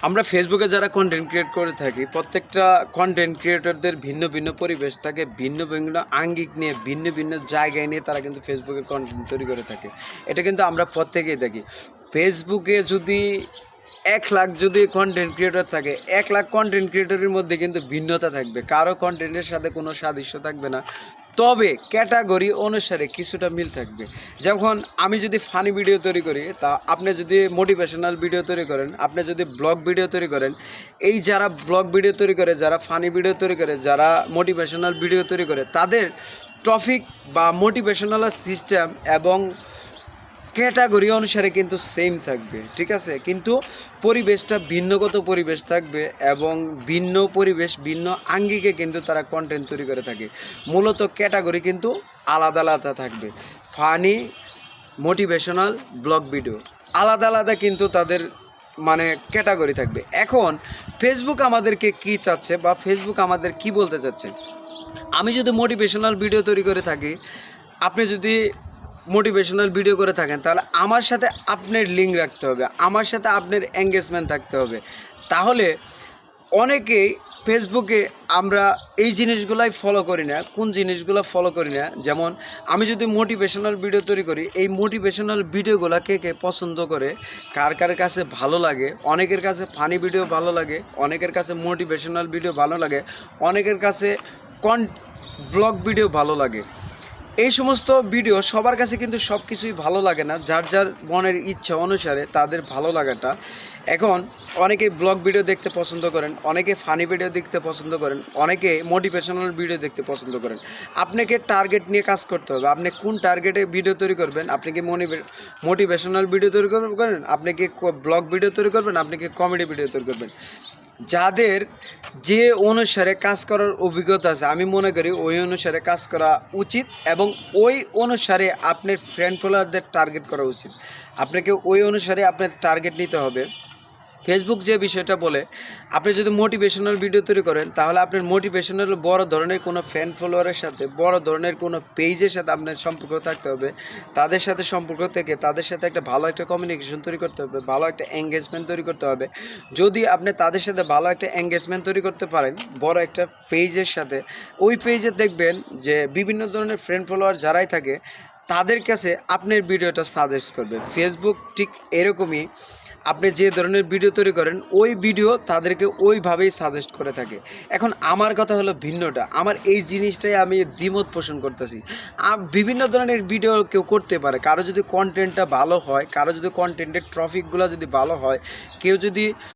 আমরা ফেসবুকে যারা কন্টেন্ট ক্রিয়েট করে থাকি, প্রত্যেকটা কন্টেন্ট ক্রিয়েটরদের ভিন্ন ভিন্ন পরিবেশ থাকে, ভিন্ন ভিন্ন আঙ্গিক নিয়ে, ভিন্ন ভিন্ন জায়গায় নিয়ে তারা কিন্তু ফেসবুকে কন্টেন্ট তৈরি করে থাকে। এটা কিন্তু আমরা প্রত্যেকেই দেখি। ফেসবুকে যদি 1,00,000 যদি কন্টেন্ট ক্রিয়েটর থাকে, 1,00,000 কন্টেন্ট ক্রিয়েটরের মধ্যে কিন্তু ভিন্নতা থাকবে। কারো কন্টেন্টের সাথে কোনো সাদৃশ্য থাকবে না। তবে ক্যাটাগরি অনুসারে কিছুটা মিল থাকবে। যখন আমি যদি ফানি ভিডিও তৈরি করি, তা আপনি যদি মোটিভেশনাল ভিডিও তৈরি করেন, আপনি যদি ব্লগ ভিডিও তৈরি করেন, এই যারা ব্লগ ভিডিও তৈরি করে, যারা ফানি ভিডিও তৈরি করে, যারা মোটিভেশনাল ভিডিও তৈরি করে, তাদের টপিক বা মোটিভেশনাল সিস্টেম এবং ক্যাটাগরি অনুসারে কিন্তু সেম থাকবে, ঠিক আছে? কিন্তু পরিবেশটা ভিন্নগত পরিবেশ থাকবে এবং ভিন্ন পরিবেশ, ভিন্ন আঙ্গিকে কিন্তু তারা কন্টেন্ট তৈরি করে থাকে। মূলত ক্যাটাগরি কিন্তু আলাদা আলাদা থাকবে। ফানি, মোটিভেশনাল, ব্লগ ভিডিও আলাদা আলাদা কিন্তু তাদের মানে ক্যাটাগরি থাকবে। এখন ফেসবুক আমাদেরকে কি চাচ্ছে বা ফেসবুক আমাদের কি বলতে চাচ্ছে? আমি যদি মোটিভেশনাল ভিডিও তৈরি করে থাকি, আপনি যদি মোটিভেশনাল ভিডিও করে থাকেন, তাহলে আমার সাথে আপনার লিঙ্ক রাখতে হবে, আমার সাথে আপনার এঙ্গেজমেন্ট থাকতে হবে। তাহলে অনেকেই ফেসবুকে আমরা এই জিনিসগুলাই ফলো করি না। কোন জিনিসগুলো ফলো করি না? যেমন আমি যদি মোটিভেশনাল ভিডিও তৈরি করি, এই মোটিভেশনাল ভিডিওগুলো কে কে পছন্দ করে, কার কার কাছে ভালো লাগে? অনেকের কাছে ফানি ভিডিও ভালো লাগে, অনেকের কাছে মোটিভেশনাল ভিডিও ভালো লাগে, অনেকের কাছে কন ব্লগ ভিডিও ভালো লাগে। এই সমস্ত ভিডিও সবার কাছে কিন্তু সব কিছুই ভালো লাগে না। যার যার মনের ইচ্ছা অনুসারে তাদের ভালো লাগাটা। এখন অনেকে ব্লগ ভিডিও দেখতে পছন্দ করেন, অনেকে ফানি ভিডিও দেখতে পছন্দ করেন, অনেকে মোটিভেশনাল ভিডিও দেখতে পছন্দ করেন। আপনাকে টার্গেট নিয়ে কাজ করতে হবে। আপনি কোন টার্গেটে ভিডিও তৈরি করবেন? আপনি কি মোটিভেশনাল ভিডিও তৈরি করেন, আপনি কি ব্লগ ভিডিও তৈরি করবেন, আপনি কি কমেডি ভিডিও তৈরি করবেন? যাদের যে অনুসারে কাজ করার অভিজ্ঞতা আছে, আমি মনে করি ওই অনুসারে কাজ করা উচিত এবং ওই অনুসারে আপনার ফ্রেন্ড ফলোয়ারদের টার্গেট করা উচিত। আপনাকে ওই অনুসারে আপনার টার্গেট নিতে হবে। ফেসবুক যে বিষয়টা বলে, আপনি যদি মোটিভেশনাল ভিডিও তৈরি করেন, তাহলে আপনার মোটিভেশনাল বড় ধরনের কোনো ফ্যান ফলোয়ারের সাথে, বড় ধরনের কোনো পেজের সাথে আপনার সম্পর্ক থাকতে হবে। তাদের সাথে সম্পর্ক থেকে তাদের সাথে একটা ভালো একটা কমিউনিকেশন তৈরি করতে হবে, ভালো একটা এঙ্গেজমেন্ট তৈরি করতে হবে। যদি আপনি তাদের সাথে ভালো একটা এঙ্গেজমেন্ট তৈরি করতে পারেন বড় একটা পেজের সাথে, ওই পেজে দেখবেন যে বিভিন্ন ধরনের ফ্রেন্ড ফলোয়ার যারাই থাকে, তাদের কাছে আপনার ভিডিওটা সাজেস্ট করবে। ফেসবুক ঠিক এরকমই, আপনি যে ধরনের ভিডিও তৈরি করেন ওই ভিডিও তাদেরকে ওইভাবেই সাজেস্ট করে থাকে। এখন আমার কথা হলো ভিন্নটা, আমার এই জিনিসটাই আমি দ্বিমত পোষণ করতেছি। বিভিন্ন ধরনের ভিডিও কেউ করতে পারে, কারো যদি কন্টেন্টটা ভালো হয়, কারো যদি কন্টেন্টের টপিকগুলো যদি ভালো হয়, কেউ যদি